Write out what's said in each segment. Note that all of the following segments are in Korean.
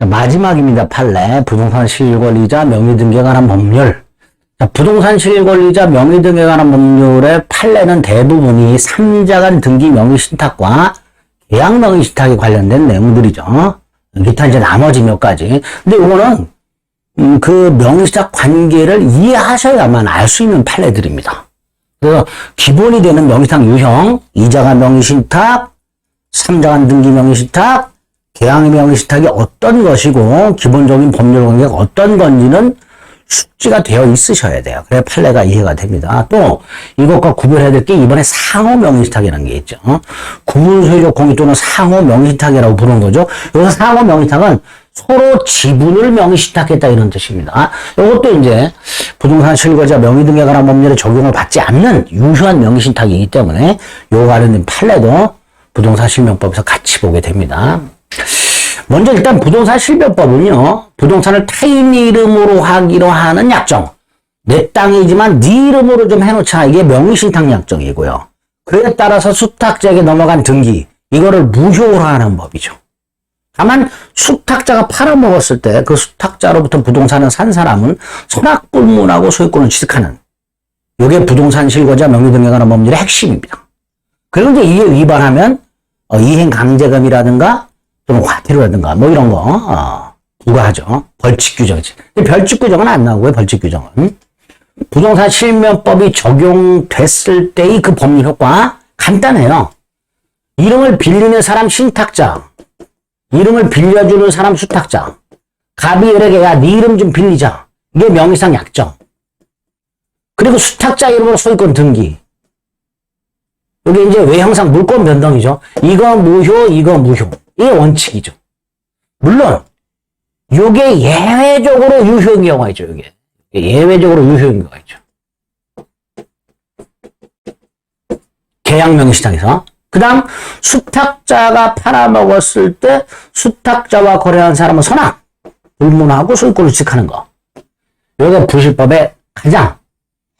자, 마지막입니다. 판례. 부동산 실권리자 명의등기에 관한 법률. 자, 부동산 실권리자 명의등기에 관한 법률의 판례는 대부분이 3자 간 등기 명의신탁과 계약 명의신탁에 관련된 내용들이죠. 기타 이제 나머지 몇 가지. 근데 이거는 그 명의신탁 관계를 이해하셔야만 알 수 있는 판례들입니다. 그래서 기본이 되는 명의신탁 유형, 2자 간 명의신탁, 3자 간 등기 명의신탁, 계약 명의신탁이 어떤 것이고 기본적인 법률 관계가 어떤 건지는 숙지가 되어 있으셔야 돼요. 그래야 판례가 이해가 됩니다. 또 이것과 구별해야 될 게 이번에 상호 명의신탁이라는 게 있죠. 구분소유적 공유 또는 상호 명의신탁이라고 부르는 거죠. 여기서 상호 명의신탁은 서로 지분을 명의신탁했다 이런 뜻입니다. 이것도 이제 부동산 실거자 명의 등에 관한 법률에 적용을 받지 않는 유효한 명의신탁이기 때문에 요 관련된 판례도 부동산 실명법에서 같이 보게 됩니다. 먼저 일단 부동산 실명법은요, 부동산을 타인 이름으로 하기로 하는 약정. 내 땅이지만 네 이름으로 좀 해놓자. 이게 명의신탁 약정이고요. 그에 따라서 수탁자에게 넘어간 등기, 이거를 무효로 하는 법이죠. 다만 수탁자가 팔아먹었을 때 그 수탁자로부터 부동산을 산 사람은 선악불문하고 소유권을 취득하는, 이게 부동산 실거자 명의 등에 관한 법률의 핵심입니다. 그리고 이제 이게 위반하면 이행강제금이라든가 또는 과태료라든가 뭐 이런 거 부과하죠. 벌칙 규정이지. 벌칙 규정은 안 나오고요. 벌칙 규정은 부동산 실명법이 적용됐을 때의 그 법률 효과 간단해요. 이름을 빌리는 사람 신탁자, 이름을 빌려주는 사람 수탁자, 갑이 을에게 야 네 이름 좀 빌리자. 이게 명의상 약정. 그리고 수탁자 이름으로 소유권 등기. 이게 이제 외형상 물권 변동이죠. 이거 무효, 이거 무효. 이게 원칙이죠. 물론 이게 예외적으로 유효인 경우가 있죠. 이게 예외적으로 유효인 경우가 있죠. 계약 명의신탁에서. 그 다음 수탁자가 팔아먹었을 때 수탁자와 거래한 사람은 선악 불문하고 소유권을 취득하는 거. 이게 부실법의 가장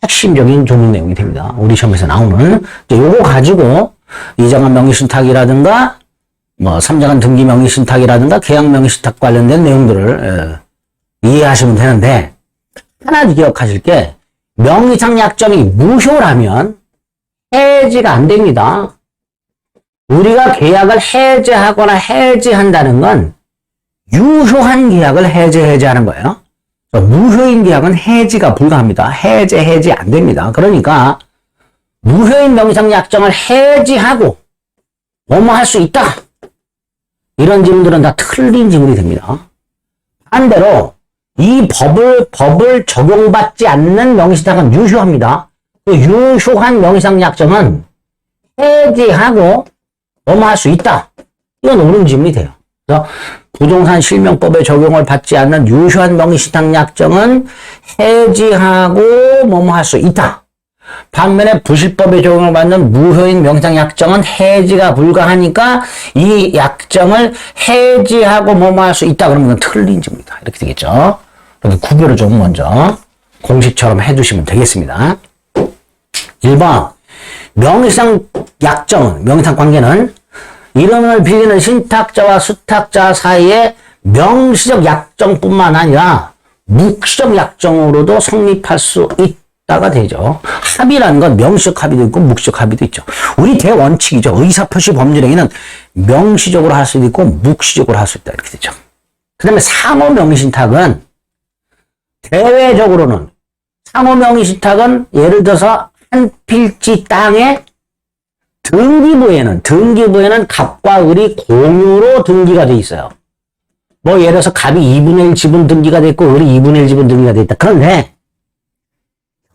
핵심적인 조문 내용이 됩니다. 우리 시험에서 나오는. 요거 가지고 2자 간 명의신탁이라든가 뭐 3자 간 등기 명의신탁이라든가 계약 명의신탁 관련된 내용들을 이해하시면 되는데, 하나 기억하실 게 명의상 약정이 무효라면 해지가 안 됩니다. 우리가 계약을 해제하거나 해지한다는 건 유효한 계약을 해제하는 거예요. 무효인 계약은 해지가 불가합니다. 해지 안 됩니다. 그러니까 무효인 명의상 약정을 해지하고 뭐뭐 할 수 있다. 이런 질문들은 다 틀린 질문이 됩니다. 반대로 이 법을 적용받지 않는 명의신탁은 유효합니다. 그 유효한 명의상 약정은 해지하고 뭐뭐 할 수 있다. 이건 옳은 질문이 돼요. 그래서 부동산 실명법에 적용을 받지 않는 유효한 명의신탁 약정은 해지하고 뭐뭐 할 수 있다. 반면에 부실법에 적용을 받는 무효인 명의상 약정은 해지가 불가하니까 이 약정을 해지하고 뭐뭐 할 수 있다. 그러면 틀린 질문이다. 이렇게 되겠죠. 그래서 구별을 좀 먼저 공식처럼 해두시면 되겠습니다. 1번 명의상 약정은, 명의상 관계는 이름을 빌리는 신탁자와 수탁자 사이에 명시적 약정뿐만 아니라 묵시적 약정으로도 성립할 수 있다가 되죠. 합의라는 건 명시적 합의도 있고 묵시적 합의도 있죠. 우리 대원칙이죠. 의사표시 법률행위는 명시적으로 할 수도 있고 묵시적으로 할 수 있다. 이렇게 되죠. 그 다음에 상호 명의신탁은 대외적으로는, 상호 명의신탁은 예를 들어서 한 필지 땅에 등기부에는 갑과 을이 공유로 등기가 돼 있어요. 뭐 예를 들어서 갑이 2분의 1 지분 등기가 돼 있고 을이 2분의 1 지분 등기가 돼 있다. 그런데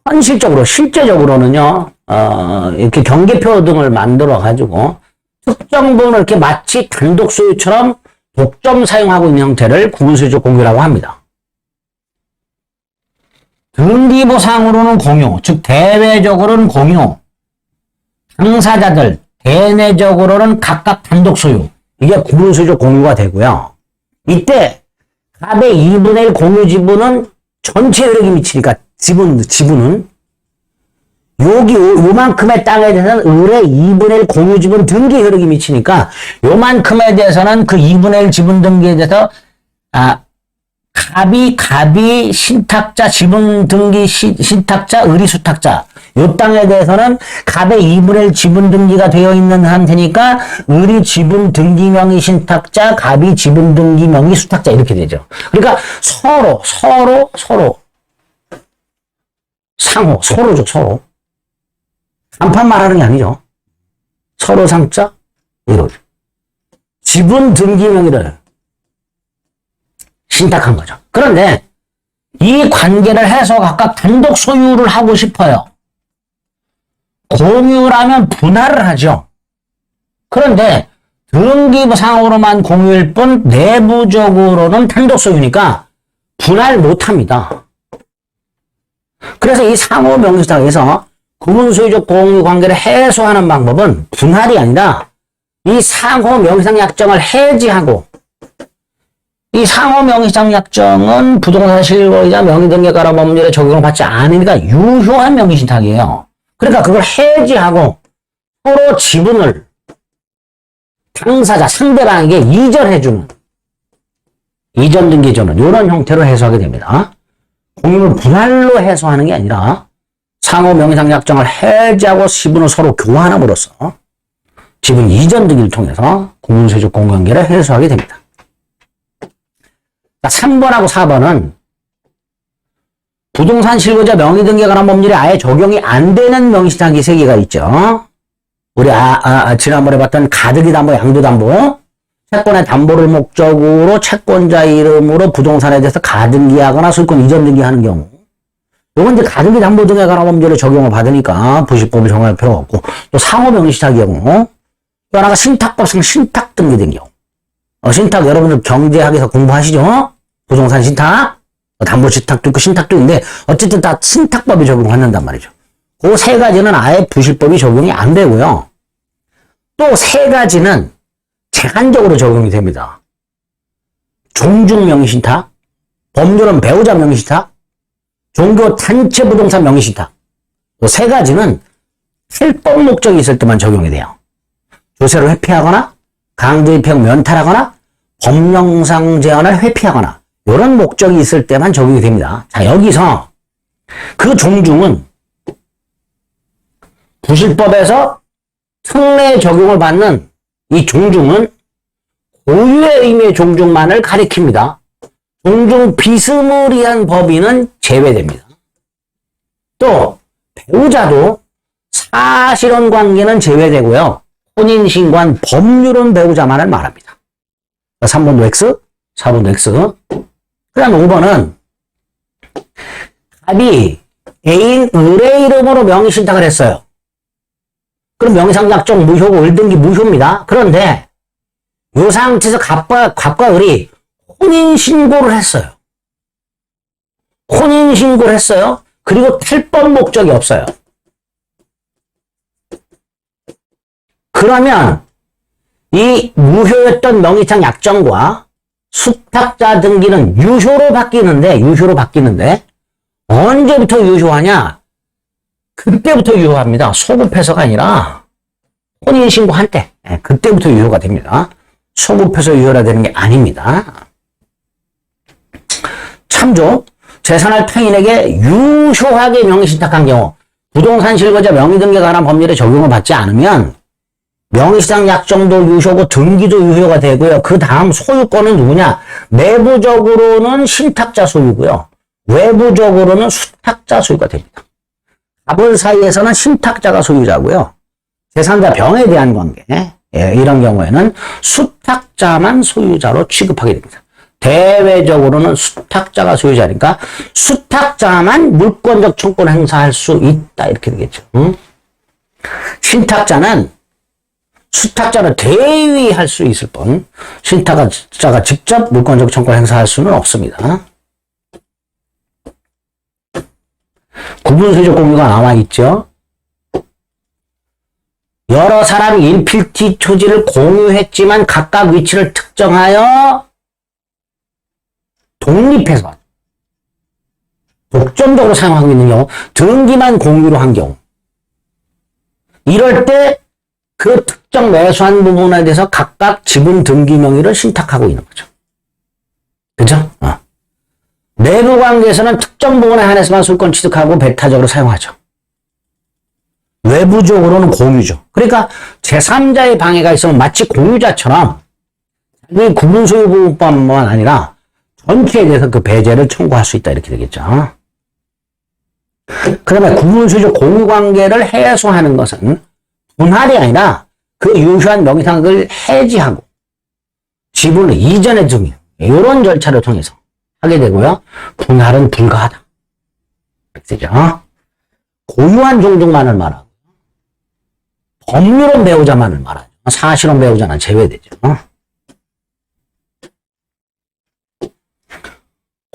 현실적으로, 실제적으로는요, 이렇게 경계표 등을 만들어 가지고 특정 부분을 이렇게 마치 단독 소유처럼 독점 사용하고 있는 형태를 구분소유적 공유라고 합니다. 등기부상으로는 공유, 즉 대외적으로는 공유, 당사자들 대내적으로는 각각 단독 소유, 이게 구분소유적 공유가 되고요. 이때 갑의 2분의 1 공유 지분은 전체 효력이 미치니까 지분은 요만큼의 땅에 대해서는 을의 2분의 1 공유 지분 등기 효력이 미치니까 요만큼에 대해서는 그 2분의 1 지분 등기에 대해서 갑이 신탁자, 지분 등기 신탁자, 의리 수탁자. 요 땅에 대해서는 갑의 2분의 1 지분 등기가 되어 있는 상태니까 의리 지분 등기 명의 신탁자, 갑이 지분 등기 명의 수탁자 이렇게 되죠. 그러니까 서로 상호, 서로죠, 서로. 간판 말하는 게 아니죠. 서로 상자, 이러죠. 지분 등기 명의를 신탁한 거죠. 그런데 이 관계를 해서 각각 단독 소유를 하고 싶어요. 공유라면 분할을 하죠. 그런데 등기부상으로만 공유일 뿐 내부적으로는 단독 소유니까 분할 못합니다. 그래서 이 상호 명의신탁에서 구분소유적 공유 관계를 해소하는 방법은 분할이 아니라 이 상호 명의신탁 약정을 해지하고, 이 상호 명의신탁 약정은 부동산 실거주자 명의등기가로 법률에 적용을 받지 않으니까 유효한 명의신탁이에요. 그러니까 그걸 해지하고 서로 지분을 당사자, 상대방에게 이전해주는, 이전등기해주는 이런 형태로 해소하게 됩니다. 공유를 분할로 해소하는 게 아니라 상호 명의신탁 약정을 해지하고 지분을 서로 교환함으로써 지분 이전 등기를 통해서 구분소유적 공유관계를 해소하게 됩니다. 3번하고 4번은 부동산 실거주자 명의등기에 관한 법률에 아예 적용이 안 되는 명의신탁이 3개가 있죠. 우리 지난번에 봤던 가등기 담보, 양도 담보, 채권의 담보를 목적으로 채권자 이름으로 부동산에 대해서 가등기하거나 소유권 이전 등기하는 경우, 이건 이제 가등기 담보 등에 관한 법률에 적용을 받으니까 부식법을 정할 필요가 없고, 또 상호 명의신탁의 경우, 또 하나가 신탁법상 신탁 등기된 경우. 신탁 여러분들 경제학에서 공부하시죠? 부동산 신탁, 담보 신탁도 있고 신탁도 있는데 어쨌든 다 신탁법이 적용받는단 말이죠. 그 3가지는 아예 부실법이 적용이 안 되고요. 또 3가지는 제한적으로 적용이 됩니다. 종중 명의신탁, 법률은 배우자 명의신탁, 종교 단체 부동산 명의신탁. 이 3가지는 필법 목적이 있을 때만 적용이 돼요. 조세를 회피하거나 강제입형 면탈하거나 법령상 제한을 회피하거나 이런 목적이 있을 때만 적용이 됩니다. 자, 여기서 그 종중은 부실법에서 특례 적용을 받는 이 종중은 고유의 의미의 종중만을 가리킵니다. 종중 비스무리한 법인은 제외됩니다. 또 배우자도 사실혼 관계는 제외되고요. 혼인신고한 법률은 배우자만을 말합니다. 3번도 X, 4번도 X. 그 다음 5번은 갑이 애인 을의 이름으로 명의신탁을 했어요. 그럼 명의신탁 약정 무효고 을등기 무효입니다. 그런데 이 상태에서 갑과 을이 혼인신고를 했어요. 혼인신고를 했어요. 그리고 탈법 목적이 없어요. 그러면 이 무효였던 명의신탁 약정과 수탁자 등기는 유효로 바뀌는데 언제부터 유효하냐? 그때부터 유효합니다. 소급해서가 아니라 혼인신고할 때 그때부터 유효가 됩니다. 소급해서 유효가 되는 게 아닙니다. 참조, 재산을 타인에게 유효하게 명의신탁한 경우 부동산 실거주자 명의등기에 관한 법률에 적용을 받지 않으면 명의신탁 약정도 유효고 등기도 유효가 되고요. 그 다음 소유권은 누구냐? 내부적으로는 신탁자 소유고요. 외부적으로는 수탁자 소유가 됩니다. 갑을 사이에서는 신탁자가 소유자고요. 제3자 병에 대한 관계, 이런 경우에는 수탁자만 소유자로 취급하게 됩니다. 대외적으로는 수탁자가 소유자니까 수탁자만 물권적 청구를 행사할 수 있다 이렇게 되겠죠. 신탁자는 수탁자를 대위할 수 있을 뿐 신탁자가 직접 물권적 청구를 행사할 수는 없습니다. 구분소유적 공유가 나와 있죠. 여러 사람이 일필지 토지를 공유했지만 각각 위치를 특정하여 독립해서 독점적으로 사용하고 있는 경우, 등기만 공유로 한 경우, 이럴 때 그 특정 매수한 부분에 대해서 각각 지분 등기 명의를 신탁하고 있는 거죠. 그죠? 내부 관계에서는 특정 부분에 한해서만 소유권 취득하고 배타적으로 사용하죠. 외부적으로는 공유죠. 그러니까 제3자의 방해가 있으면 마치 공유자처럼 이 구분 소유 부분뿐만 아니라 전체에 대해서 그 배제를 청구할 수 있다 이렇게 되겠죠. 그 다음에 구분 소유적 공유 관계를 해소하는 것은 분할이 아니라 그 유효한 명의상을 해지하고 지분을 이전해 주기 이런 절차를 통해서 하게 되고요. 분할은 불가하다. 이렇게 되죠. 고유한 종족만을 말하고 법률은 배우자만을 말하죠. 사실은 배우자는 제외되죠.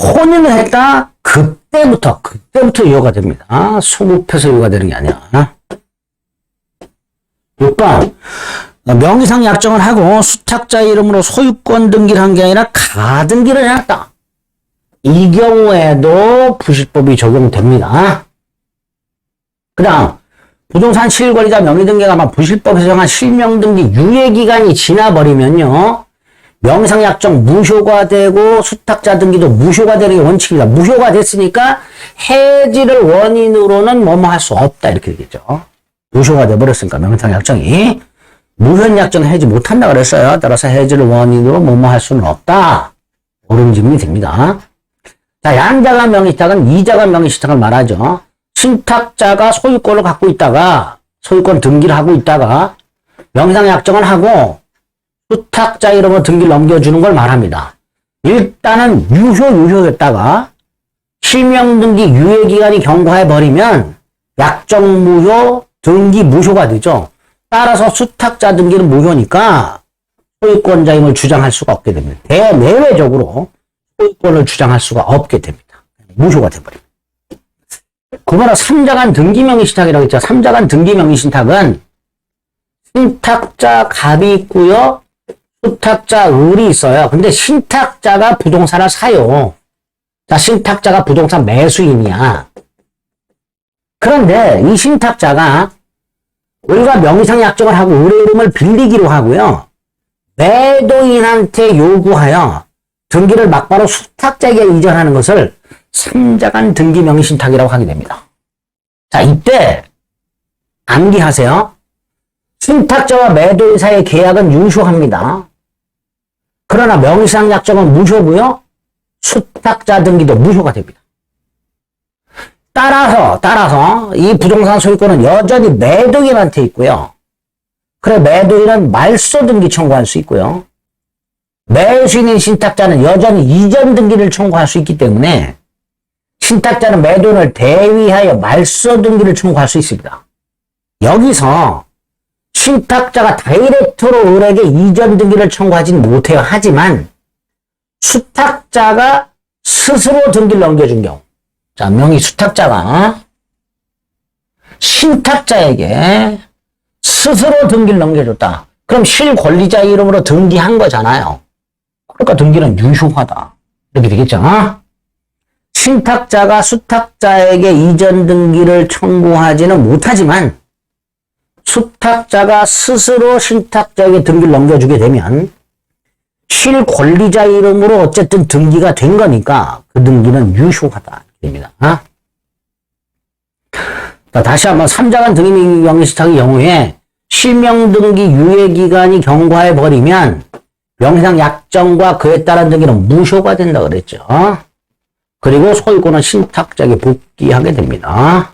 혼인을 했다? 그때부터 유효가 됩니다. 소급해서 유효가 되는 게 아니라. 6번. 명의상 약정을 하고 수탁자 이름으로 소유권 등기를 한 게 아니라 가등기를 해놨다. 이 경우에도 부실법이 적용됩니다. 그 다음 부동산 실권리자 명의등기가 막 부실법에서 정한 실명등기 유예기간이 지나버리면요. 명의상 약정 무효가 되고 수탁자 등기도 무효가 되는 게 원칙입니다. 무효가 됐으니까 해지를 원인으로는 뭐뭐 할 수 없다 이렇게 되겠죠. 무효가 돼버렸으니까 명의상 약정이 무효 약정을 해지 못한다 그랬어요. 따라서 해지를 원인으로 뭐뭐 할 수는 없다. 옳은 질문이 됩니다. 자, 양자간 명의신탁은 이자간 명의신탁을 말하죠. 신탁자가 소유권을 갖고 있다가 소유권 등기를 하고 있다가 명의상 약정을 하고 수탁자 이름으로 등기를 넘겨주는 걸 말합니다. 일단은 유효했다가 실명 등기 유예기간이 경과해버리면 약정 무효, 등기 무효가 되죠. 따라서 수탁자 등기는 무효니까 소유권자임을 주장할 수가 없게 됩니다. 대내외적으로 소유권을 주장할 수가 없게 됩니다. 무효가 돼버립니다. 그거는 3자간 등기명의신탁이라고 했죠. 3자간 등기명의신탁은 신탁자 갑이 있고요. 수탁자 을이 있어요. 근데 신탁자가 부동산을 사요. 자, 신탁자가 부동산 매수인이야. 그런데 이 신탁자가 을과 명의상 약정을 하고 을의 이름을 빌리기로 하고요. 매도인한테 요구하여 등기를 막바로 수탁자에게 이전하는 것을 3자간 등기명의신탁이라고 하게 됩니다. 자, 이때 암기하세요. 신탁자와 매도인 사이의 계약은 유효합니다. 그러나 명의상 약정은 무효고요. 수탁자 등기도 무효가 됩니다. 따라서 이 부동산 소유권은 여전히 매도인한테 있고요. 그래 매도인은 말소 등기 청구할 수 있고요. 매수인인 신탁자는 여전히 이전 등기를 청구할 수 있기 때문에 신탁자는 매도인을 대위하여 말소 등기를 청구할 수 있습니다. 여기서 신탁자가 다이렉트로 을에게 이전 등기를 청구하지는 못해요. 하지만 수탁자가 스스로 등기를 넘겨준 경우, 자, 명의 수탁자가 신탁자에게 스스로 등기를 넘겨줬다. 그럼 실권리자 이름으로 등기한 거잖아요. 그러니까 등기는 유효하다. 이렇게 되겠죠. 신탁자가 수탁자에게 이전 등기를 청구하지는 못하지만 수탁자가 스스로 신탁자에게 등기를 넘겨주게 되면 실권리자 이름으로 어쨌든 등기가 된 거니까 그 등기는 유효하다. 됩니다. 자, 다시 한번 3자간 등기명의신탁의 경우에 실명등기 유예기간이 경과해버리면 명의상 약정과 그에 따른 등기는 무효가 된다 그랬죠. 그리고 소유권은 신탁자에게 복귀하게 됩니다.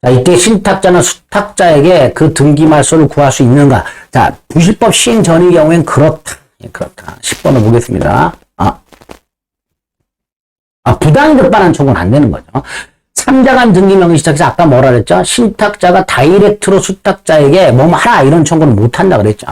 자, 이때 신탁자는 수탁자에게 그 등기 말소를 구할 수 있는가? 자, 부실법 시행 전의 경우엔 그렇다. 10번을 보겠습니다. 부당히 득반한 청구는 안 되는 거죠. 3자간 등기명의신탁에서 아까 뭐라 그랬죠? 신탁자가 다이렉트로 수탁자에게 뭐뭐 하라 이런 청구는 못 한다 그랬죠.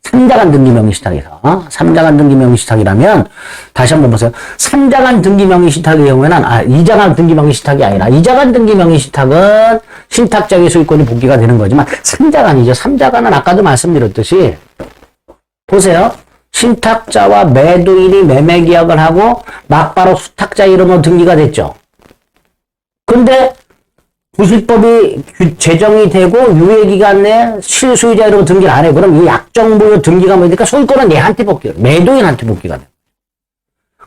3자간 등기명의신탁에서 3자간 등기명의신탁이라면 다시 한번 보세요. 3자간 등기명의신탁의 경우에는 2자간 등기명의신탁이 아니라 2자간 등기명의신탁은 신탁자의 소유권이 복귀가 되는 거지만 3자간이죠. 3자간은 아까도 말씀드렸듯이 보세요. 신탁자와 매도인이 매매계약을 하고 막바로 수탁자 이름으로 등기가 됐죠. 근데 부실법이 제정이 되고 유예기간 내에 실소유자 이름으로 등기를 안 해. 그럼 이 약정무효 등기가 뭐니까 소유권은 얘한테 복귀가 돼. 매도인한테 복귀가 돼.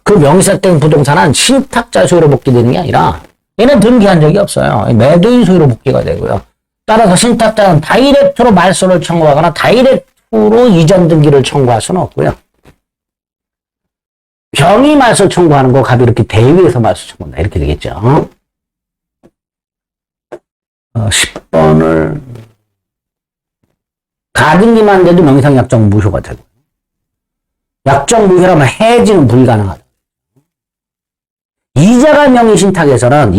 그 명의사된 부동산은 신탁자 소유로 복귀되는 게 아니라 얘는 등기한 적이 없어요. 매도인 소유로 복귀가 되고요. 따라서 신탁자는 다이렉트로 말소를 청구하거나 다이렉트로 이전 등기를 청구할 수는 없고요. 병이 말소 청구하는 거 갑이 이렇게 대위에서 말소 청구한다. 이렇게 되겠죠. 10번을 가등기만 돼도 명의상 약정 무효가 되고 약정 무효라면 해지는 불가능하다. 이자가 명의신탁에서는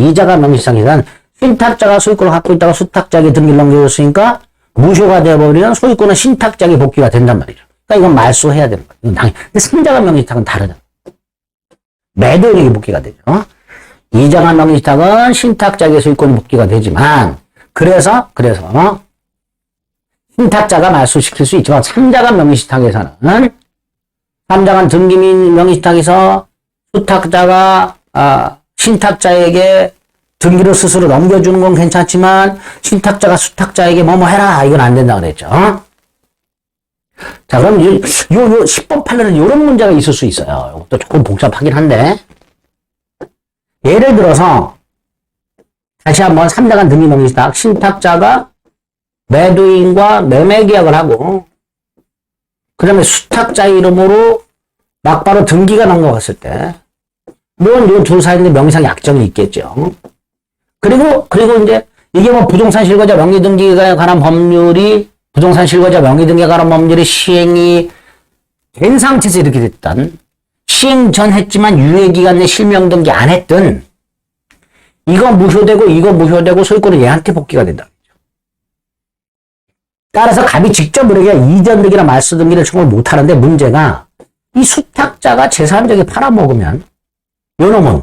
신탁자가 소유권을 갖고 있다가 수탁자에게 등기를 넘겨줬으니까 무효가 되어버리면 소유권은 신탁자에게 복귀가 된단 말이죠. 그러니까 이건 말소해야 되는 거예요. 이건 당연히. 근데 삼자가 명의신탁은 다르다. 매도인에게 복귀가 되죠. 이자가 명의신탁은 신탁자에게 소유권이 복귀가 되지만 그래서 신탁자가 말소시킬 수 있지만 삼자가 명의신탁에서는 삼자간 등기 및 명의신탁에서 수탁자가 신탁자에게 등기를 스스로 넘겨주는 건 괜찮지만 신탁자가 수탁자에게 뭐뭐 해라 이건 안 된다 그랬죠. 자 그럼 요 10번 판례는 이런 문제가 있을 수 있어요. 이것도 조금 복잡하긴 한데 예를 들어서 다시 한번 삼자간 등기 명의신탁 신탁자가 매도인과 매매 계약을 하고 그 다음에 수탁자 이름으로 막바로 등기가 넘어갔을 때 물론 이 둘 사이에 명의상 약정이 있겠죠. 그리고 이제 이게 뭐 부동산 실거자 명의 등기에 관한 법률이 부동산 실거자 명의 등기에 관한 법률이 시행이 된 상태에서 이렇게 됐던 시행 전 했지만 유예기간 내 실명 등기 안 했던 이거 무효되고 소유권은 얘한테 복귀가 된다. 따라서 갑이 직접 우리가 이전 등기나 말소 등기를 청구를 못 하는데 문제가 이 수탁자가 재산적에 팔아먹으면 요놈은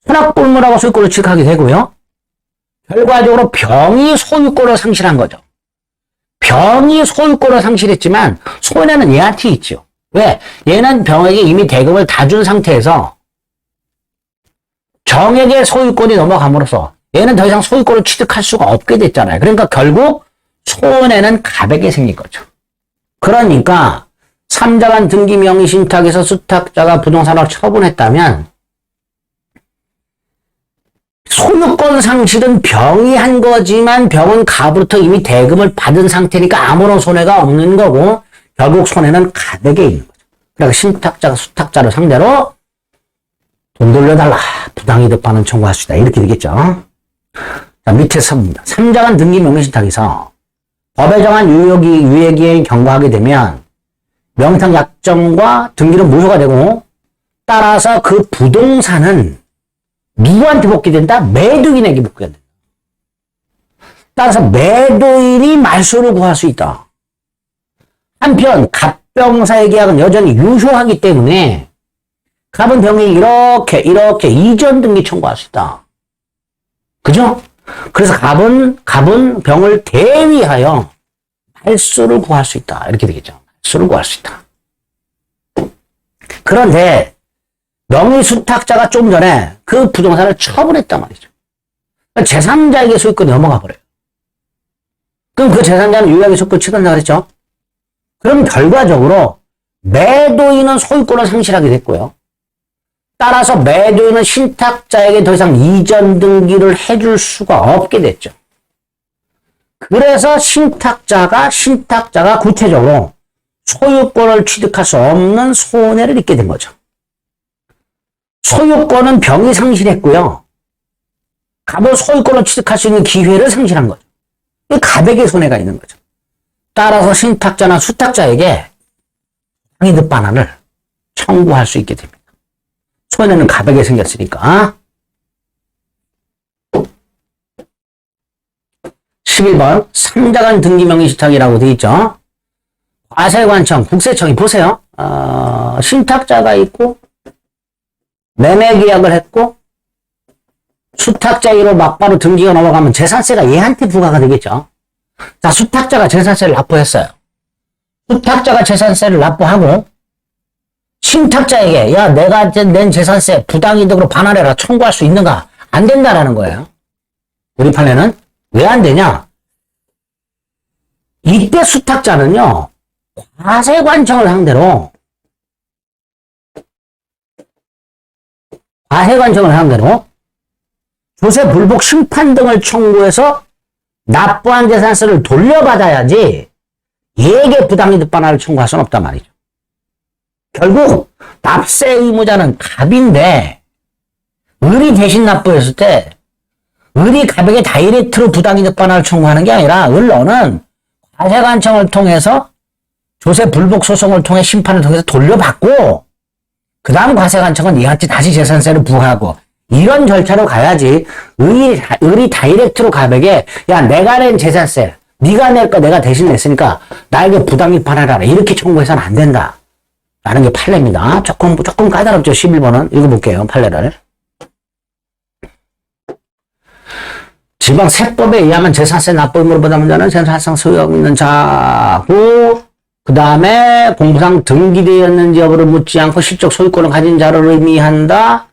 손학불문하고 소유권을 취득하게 되고요. 결과적으로 병이 소유권을 상실한 거죠. 병이 소유권을 상실했지만 손해는 얘한테 있죠. 왜? 얘는 병에게 이미 대금을 다 준 상태에서 정에게 소유권이 넘어감으로써 얘는 더 이상 소유권을 취득할 수가 없게 됐잖아요. 그러니까 결국 손해는 갑에게 생긴 거죠. 그러니까 삼자간 등기 명의신탁에서 수탁자가 부동산을 처분했다면 소유권 상실은 병이 한 거지만 병은 갑으로부터 이미 대금을 받은 상태니까 아무런 손해가 없는 거고 결국 손해는 갑에게 있는 거죠. 그러니까 신탁자가 수탁자를 상대로 돈 돌려달라 부당이득 반환 청구할 수 있다 이렇게 되겠죠. 자 밑에 섭니다. 삼자간 등기 명의신탁에서 법에 정한 유예기에 경과하게 되면 명의상 약정과 등기는 무효가 되고 따라서 그 부동산은 누구한테 복귀된다? 매도인에게 복귀가 된다. 따라서 매도인이 말소를 구할 수 있다. 한편 갑병사의 계약은 여전히 유효하기 때문에 갑은 병이 이렇게 이전 등기 청구할 수 있다. 그죠? 그래서 갑은 병을 대위하여 말소를 구할 수 있다. 이렇게 되겠죠. 말소를 구할 수 있다. 그런데 명의수탁자가 좀 전에 그 부동산을 처분했단 말이죠. 그러니까 제3자에게 소유권이 넘어가 버려요. 그럼 그 제3자는 유효하게 소유권을 취득한다고 그랬죠. 그럼 결과적으로 매도인은 소유권을 상실하게 됐고요. 따라서 매도인은 신탁자에게 더 이상 이전 등기를 해줄 수가 없게 됐죠. 그래서 신탁자가 구체적으로 소유권을 취득할 수 없는 손해를 입게 된 거죠. 소유권은 병이 상실했고요. 갑은 소유권을 취득할 수 있는 기회를 상실한 거죠. 이 갑에게 손해가 있는 거죠. 따라서 신탁자나 수탁자에게 상이득 반환을 청구할 수 있게 됩니다. 손해는 갑에게 생겼으니까. 11번 삼자간 등기 명의신탁이라고 되어 있죠. 과세관청, 국세청이 보세요. 신탁자가 있고 매매 계약을 했고 수탁자로 막바로 등기가 넘어가면 재산세가 얘한테 부과가 되겠죠. 자, 수탁자가 재산세를 납부했어요. 수탁자가 재산세를 납부하고 신탁자에게 야 내가 낸 재산세 부당이득으로 반환해라 청구할 수 있는가? 안 된다라는 거예요. 우리 판례는 왜 안 되냐? 이때 수탁자는요 과세관청을 상대로 과세관청을 상대로 조세 불복 심판 등을 청구해서 납부한 재산세를 돌려받아야지 얘게 부당이득 반환을 청구할 수는 없단 말이죠. 결국 납세 의무자는 갑인데 을이 대신 납부했을 때 을이 갑에게 다이렉트로 부당이득 반환을 청구하는 게 아니라 을너는 과세관청을 통해서 조세 불복 소송을 통해 심판을 통해서 돌려받고 그 다음 과세관청은 이한테 다시 재산세를 부과하고 이런 절차로 가야지 을이 다이렉트로 갑에게 야 내가 낸 재산세 네가 낼 거 내가 대신 냈으니까 나에게 부당이득 반환하라 이렇게 청구해서는 안 된다 라는 게 판례입니다. 조금 까다롭죠. 11번은 읽어볼게요. 판례를. 지방세법에 의하면 재산세 납부 의무를 부담한 자는 재산상 소유하고 있는 자고 그 다음에 공부상 등기되었는지 여부를 묻지 않고 실적 소유권을 가진 자를 의미한다.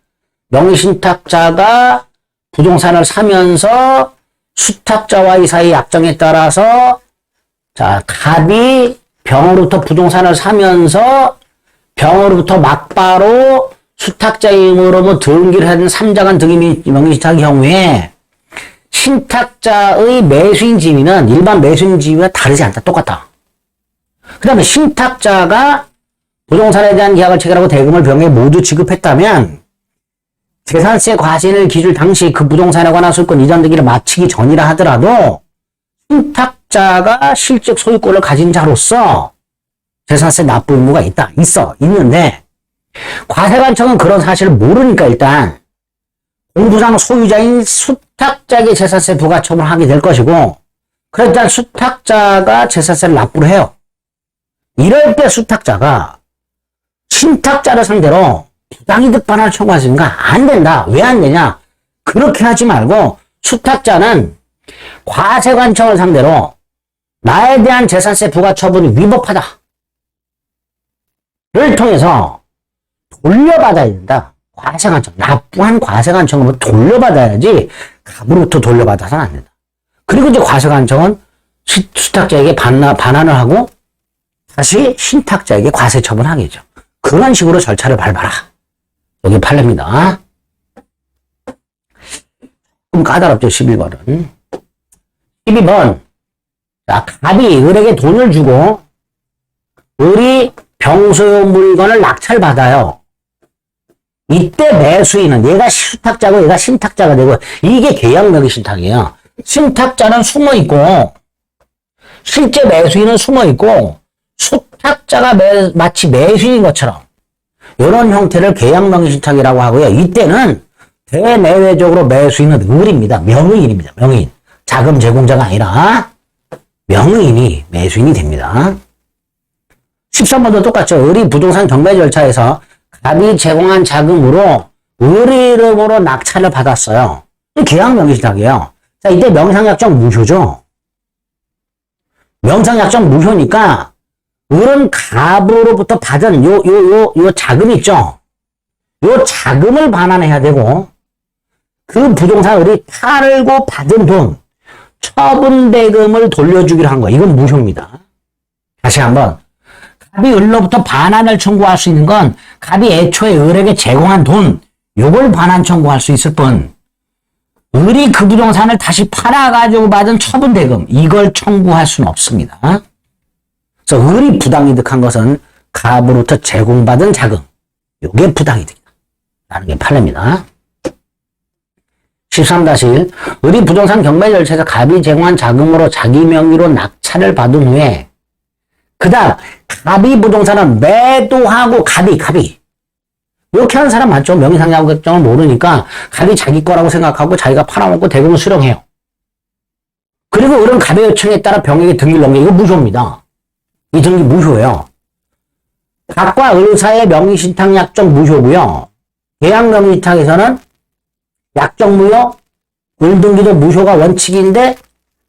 명의신탁자가 부동산을 사면서 수탁자와의 사이 약정에 따라서 자 갑이 병으로부터 부동산을 사면서 병으로부터 막바로 수탁자의 의무로 뭐 등기를 한 3자간 등기 명의신탁의 경우에 신탁자의 매수인 지위는 일반 매수인 지위와 다르지 않다. 똑같다. 그 다음에 신탁자가 부동산에 대한 계약을 체결하고 대금을 병에 모두 지급했다면 재산세 과세를 기줄 당시 그 부동산에 관한 소유권 이전 등기를 마치기 전이라 하더라도 신탁자가 실적 소유권을 가진 자로서 재산세 납부 의무가 있는데 과세관청은 그런 사실을 모르니까 일단 공부상 소유자인 수탁자에게 재산세 부과 처분을 하게 될 것이고 그래서 일단 수탁자가 재산세를 납부를 해요. 이럴 때 수탁자가 신탁자를 상대로 부당이득 반환을 청구할 수 있는가? 안 된다. 왜 안 되냐? 그렇게 하지 말고 수탁자는 과세관청을 상대로 나에 대한 재산세 부과 처분이 위법하다. 를 통해서 돌려받아야 된다. 과세관청, 납부한 과세관청은 돌려받아야지 갑으로부터 돌려받아서는 안 된다. 그리고 이제 과세관청은 수탁자에게 반환을 하고 다시 신탁자에게 과세 처분하겠죠. 그런 식으로 절차를 밟아라. 여기 판례입니다. 좀 까다롭죠, 11번은. 12번. 자, 갑이 을에게 돈을 주고 을이 병소유 물건을 낙찰받아요. 이때 매수인은 얘가 수탁자고 얘가 신탁자가 되고 이게 계약명의 신탁이에요. 신탁자는 숨어있고 실제 매수인은 숨어있고 수탁자가 마치 매수인인 것처럼 이런 형태를 계약명의 신탁이라고 하고요. 이때는 대내외적으로 매수인은 을입니다. 명의인입니다. 명의인. 자금 제공자가 아니라 명의인이 매수인이 됩니다. 13번도 똑같죠. 을이 부동산 경매 절차에서 갑이 제공한 자금으로 을의 이름으로 낙찰을 받았어요. 계약명의신탁이에요. 자, 이때 명상약정 무효죠. 명상약정 무효니까 을은 갑으로부터 받은 요 자금 있죠. 요 자금을 반환해야 되고 그 부동산 을이 팔고 받은 돈 처분대금을 돌려주기로 한 거예요. 이건 무효입니다. 다시 한번 갑이 을로부터 반환을 청구할 수 있는 건 갑이 애초에 을에게 제공한 돈 요걸 반환 청구할 수 있을 뿐 을이 그 부동산을 다시 팔아가지고 받은 처분대금 이걸 청구할 수는 없습니다. 그래서 을이 부당이득한 것은 갑으로부터 제공받은 자금 요게 부당이득이다 라는 게 판례입니다. 13-1 을이 부동산 경매 절차에서 갑이 제공한 자금으로 자기 명의로 낙찰을 받은 후에 그 다음 갑이 부동산을 매도하고 갑이 이렇게 하는 사람 많죠. 명의상장약정을 모르니까 갑이 자기 거라고 생각하고 자기가 팔아먹고 대금을 수령해요. 그리고 을은 갑의 요청에 따라 병에게 등기를 넘겨. 이거 무효입니다. 이 등기 무효예요. 갑과 을 사이의 명의신탁약정 무효고요. 계약명의신탁에서는 약정 무효, 을등기도 무효가 원칙인데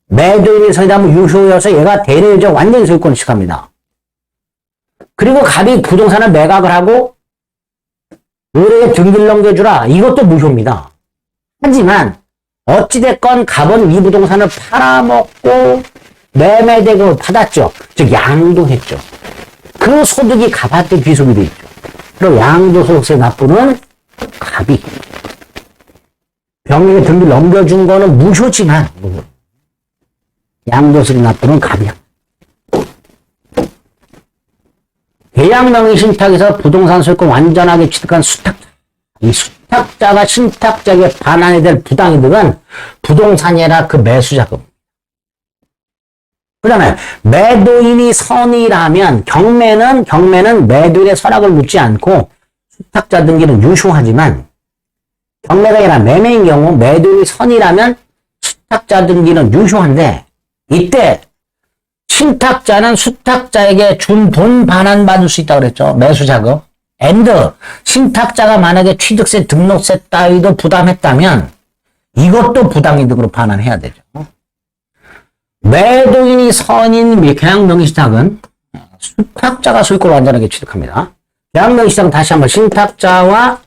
매도인이 서이다면 유효여서 얘가 대내적 완전 소유권을 취합니다. 그리고 갑이 부동산을 매각을 하고 을에게 등기를 넘겨주라. 이것도 무효입니다. 하지만 어찌됐건 갑은 이 부동산을 팔아먹고 매매대금을 받았죠. 즉 양도했죠. 그 소득이 갑한테 귀속이 돼 있죠. 그럼 양도소득세 납부는 갑이. 병에게 등기를 넘겨준 거는 무효지만, 양도세를 납부는 갑이야. 계약명의 신탁에서 부동산 소유권 완전하게 취득한 수탁자. 이 수탁자가 신탁자에게 반환해야 될 부당이득은 부동산이 아니라 그 매수자금. 그 다음에 매도인이 선이라면 경매는 매도인의 선악을 묻지 않고 수탁자 등기는 유효하지만 경매가 아니라 매매인 경우 매도인이 선이라면 수탁자 등기는 유효한데 이때 신탁자는 수탁자에게 준 돈 반환받을 수 있다고 그랬죠. 매수자금. 신탁자가 만약에 취득세, 등록세 따위도 부담했다면 이것도 부당이득으로 반환해야 되죠. 매도인이 선인 계약명의신탁은 수탁자가 소유권을 완전하게 취득합니다. 계약명의신탁은 다시 한번 신탁자와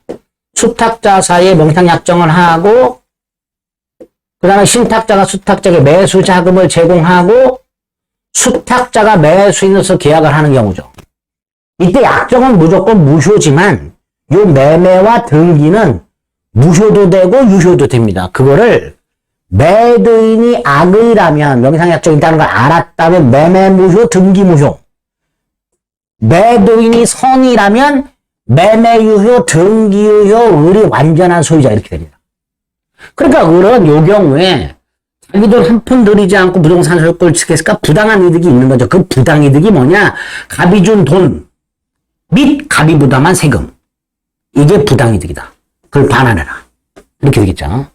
수탁자 사이에 명의상 약정을 하고 그 다음에 신탁자가 수탁자에게 매수자금을 제공하고 수탁자가 매수인으로서 계약을 하는 경우죠. 이때 약정은 무조건 무효지만 요 매매와 등기는 무효도 되고 유효도 됩니다. 그거를 매도인이 악의라면 명의상 약정이 있다는 걸 알았다면 매매 무효, 등기 무효. 매도인이 선이라면 매매 유효, 등기 유효, 을이 완전한 소유자 이렇게 됩니다. 그러니까 을은 요 경우에 자기 돈 한 푼 들이지 않고 부동산 소유권을 취득했으니까 부당한 이득이 있는 거죠. 그 부당 이득이 뭐냐? 갑이 준 돈 및 갑이 부담한 세금. 이게 부당 이득이다. 그걸 반환해라. 이렇게 되겠죠.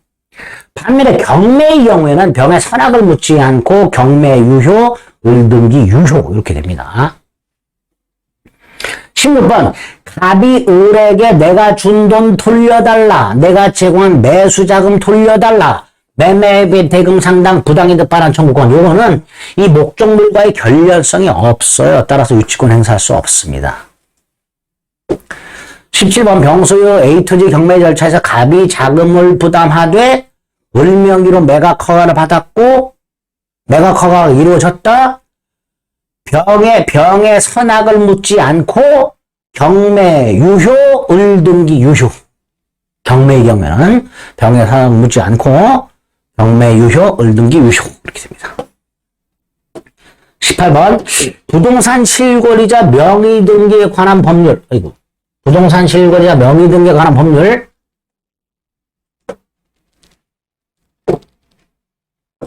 반면에 경매의 경우에는 병에 선악을 묻지 않고 경매 유효, 을등기 유효 이렇게 됩니다. 16번 갑이 을에게 내가 준 돈 돌려달라. 내가 제공한 매수자금 돌려달라. 매매 대금 상당 부당이득 반환 청구권. 요거는 이 목적물과의 결렬성이 없어요. 따라서 유치권 행사할 수 없습니다. 17번 병소유 A2G 경매 절차에서 갑이 자금을 부담하되 을 명의로 매각 허가를 받았고 매각 허가가 이루어졌다. 병에 선악을 묻지 않고 경매 유효, 을 등기 유효. 경매의 경우에는 병에 선악을 묻지 않고 경매 유효, 을 등기 유효 이렇게 됩니다. 18번 부동산 실권이자 명의 등기에 관한 법률. 부동산 실권이자 명의 등기에 관한 법률.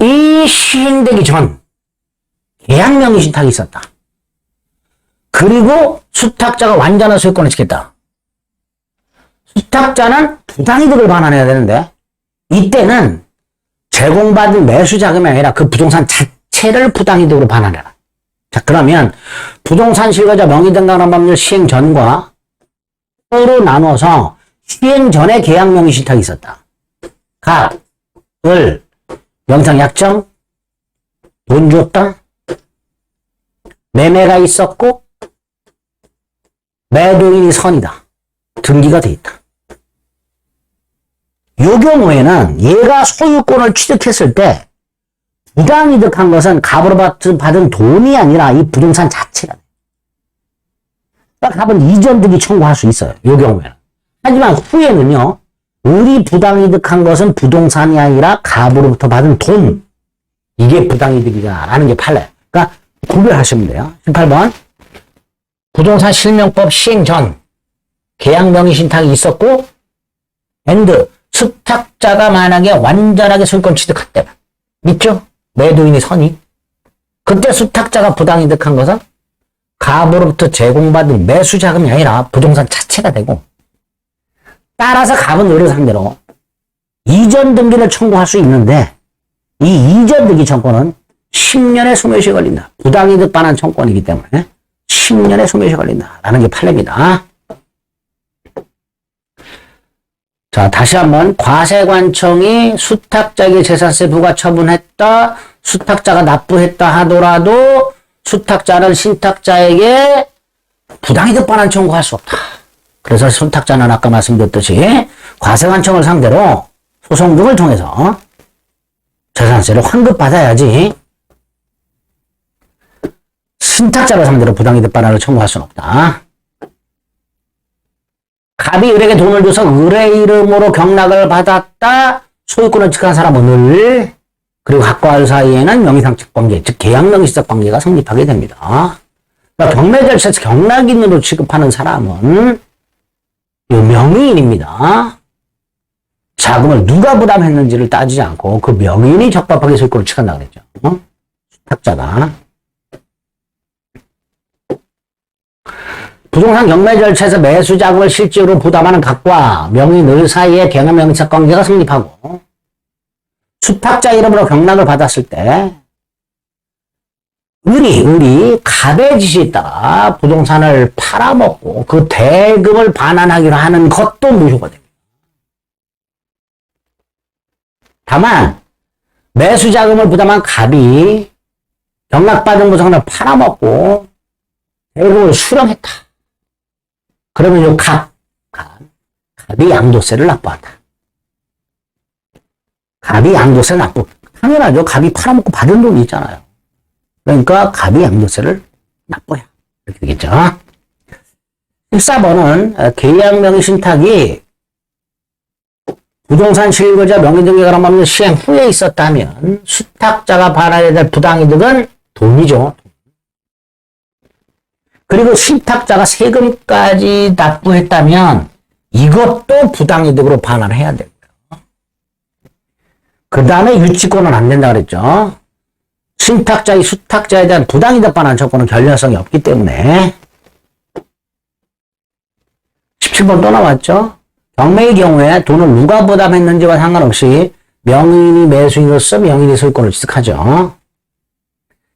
이 시행되기 전 계약 명의 신탁이 있었다. 그리고 수탁자가 완전한 소유권을 지켰다. 수탁자는 부당이득을 반환해야 되는데 이때는 제공받은 매수자금이 아니라 그 부동산 자체를 부당이득으로 반환해라. 자, 그러면 부동산 실거자 명의등기 관한 법률 시행 전과 후로 나눠서 시행 전에 계약 명의 신탁이 있었다. 갑, 을, 명의상 약정, 돈 줬다, 매매가 있었고 매도인이 선이다. 등기가 돼 있다. 요 경우에는 얘가 소유권을 취득했을 때 부당이득한 것은 갑으로 받은 돈이 아니라 이 부동산 자체가 돼. 그러니까 갑은 이전 등기 청구할 수 있어요. 요 경우에는. 하지만 후에는요. 을이 부당이득한 것은 부동산이 아니라 갑으로부터 받은 돈. 이게 부당이득이다 라는 게 판례. 그러니까 구별하시면 돼요. 18번 부동산 실명법 시행 전 계약 명의 신탁이 있었고 수탁자가 만약에 완전하게 소유권 취득할 때 믿죠? 매도인이 선이 그때 수탁자가 부당이득한 것은 갑으로부터 제공받은 매수자금이 아니라 부동산 자체가 되고 따라서 갑은 을을 상대로 이전 등기를 청구할 수 있는데 이 이전 등기 청구는 10년의 소멸시효가 걸린다. 부당이득 반환 청구권이기 때문에 10년의 소멸시효가 걸린다라는 게 판례입니다. 자, 다시 한번 과세관청이 수탁자에게 재산세 부과 처분했다. 수탁자가 납부했다 하더라도 수탁자는 신탁자에게 부당이득 반환 청구할 수 없다. 그래서 수탁자는 아까 말씀드렸듯이 과세관청을 상대로 소송 등을 통해서 재산세를 환급받아야지 신탁자를 상대로 부당이득 반환을 청구할 수는 없다. 갑이 을에게 돈을 줘서 을의 이름으로 경락을 받았다. 소유권을 취득한 사람은 을. 그리고 갑과 을 사이에는 명의상적 관계, 즉 계약명의적 관계가 성립하게 됩니다. 그러니까 경매절차에서 경락인으로 취급하는 사람은 명의인입니다. 자금을 누가 부담했는지를 따지지 않고 그 명의인이 적법하게 소유권을 취득한다고 그랬죠. 수탁자가. 부동산 경매 절차에서 매수 자금을 실제로 부담하는 갑과 명의인 을 사이에 계약명의적 관계가 성립하고 수탁자 이름으로 경락을 받았을 때 을이 갑의 지시에 따라 부동산을 팔아먹고 그 대금을 반환하기로 하는 것도 무효가 됩니다. 다만 매수 자금을 부담한 갑이 경락받은 부동산을 팔아먹고 대금을 수령했다. 그러면 요 갑이 양도세를 납부한다. 갑이 양도세를 당연하죠. 갑이 팔아먹고 받은 돈이 있잖아요. 그러니까 갑이 양도세를 납부해야. 이렇게 되겠죠. 14번은 계약명의 신탁이 부동산 실거주자 명의등기가 관련 시행 후에 있었다면 수탁자가 받아야 될 부당이득은 돈이죠. 그리고 신탁자가 세금까지 납부했다면 이것도 부당이득으로 반환해야 돼요. 그 다음에 유치권은 안 된다 그랬죠. 신탁자의 수탁자에 대한 부당이득 반환 조건은 결렬성이 없기 때문에 17번 또 나왔죠. 경매의 경우에 돈을 누가 부담했는지와 상관없이 명의인이 매수인으로서 명의인이 소유권을 취득하죠.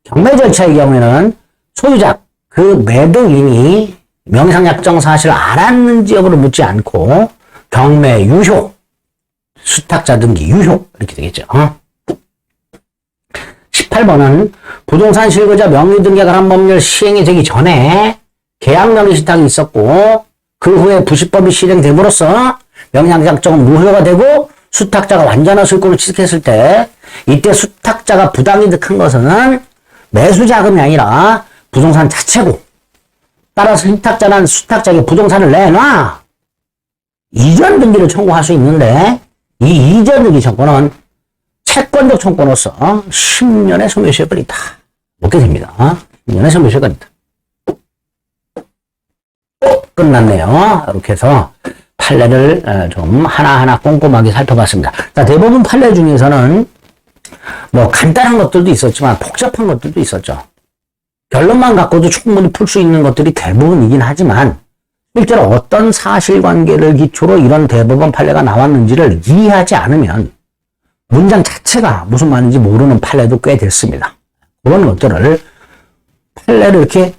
경매 절차의 경우에는 소유자 그 매도인이 명의상 약정 사실을 알았는지 여부를 묻지 않고 경매 유효, 수탁자 등기 유효 이렇게 되겠죠. 18번은 부동산 실거주자 명의등기에 관한 법률 시행이 되기 전에 계약명의 신탁이 있었고 그 후에 부실법이 실행됨으로써 명의상약정은 무효가 되고 수탁자가 완전한 소유권을 취득했을 때 이때 수탁자가 부당이득한 것은 매수자금이 아니라 부동산 자체고 따라서 신탁자는 수탁자에게 부동산을 내놔 이전 등기를 청구할 수 있는데 이 이전 등기 청구는 채권적 청구로서 10년의 소멸시효에 걸린다. 먹게 됩니다. 10년의 소멸시효에 걸린다. 끝났네요. 이렇게 해서 판례를 좀 하나하나 꼼꼼하게 살펴봤습니다. 자, 대부분 판례 중에서는 뭐 간단한 것들도 있었지만 복잡한 것들도 있었죠. 결론만 갖고도 충분히 풀 수 있는 것들이 대부분이긴 하지만 실제로 어떤 사실관계를 기초로 이런 대법원 판례가 나왔는지를 이해하지 않으면 문장 자체가 무슨 말인지 모르는 판례도 꽤 됐습니다. 그런 것들을 판례를 이렇게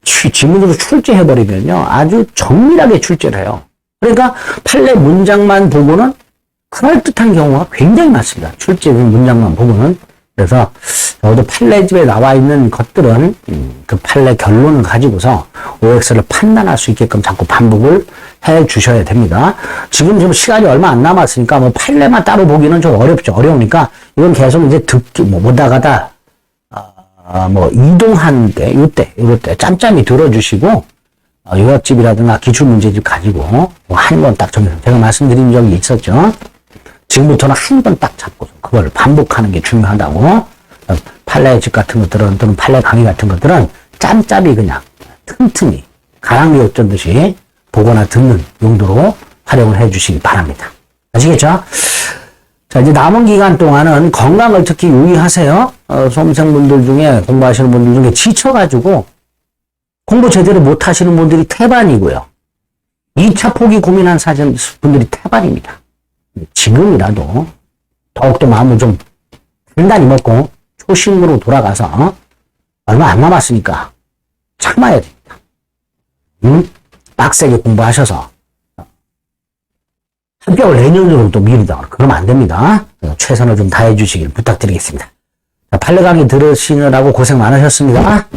지문으로 출제해버리면요. 아주 정밀하게 출제를 해요. 그러니까 판례 문장만 보고는 그럴듯한 경우가 굉장히 많습니다. 출제된 문장만 보고는. 그래서 저도 판례집에 나와 있는 것들은 그 판례 결론을 가지고서 OX를 판단할 수 있게끔 자꾸 반복을 해 주셔야 됩니다. 지금 좀 시간이 얼마 안 남았으니까 뭐 판례만 따로 보기는 좀 어렵죠. 어려우니까 이건 계속 이제 듣기 오다 가다 뭐 이동한 때 이럴 때 짬짬이 들어주시고 요약집이라든가 기출문제집 가지고 뭐 한 번 딱 정해서 제가 말씀드린 적이 있었죠. 지금부터는 한 번 딱 잡고 그걸 반복하는 게 중요하다고. 판례집 같은 것들은 또는 판례 강의 같은 것들은 짬짬이 그냥 틈틈이 가랑비 엿전듯이 보거나 듣는 용도로 활용을 해 주시기 바랍니다. 아시겠죠? 자, 이제 남은 기간 동안은 건강을 특히 유의하세요. 수험생분들 중에 공부하시는 분들 중에 지쳐가지고 공부 제대로 못 하시는 분들이 태반이고요. 2차 포기 고민한 분들이 태반입니다. 지금이라도 더욱더 마음을 좀 단단히 먹고 초심으로 돌아가서 얼마 안 남았으니까 참아야 됩니다. 빡세게 공부하셔서 합격을 내년으로 또 미루다. 그러면 안 됩니다. 최선을 좀 다해 주시길 부탁드리겠습니다. 판례 강의 들으시느라고 고생 많으셨습니다.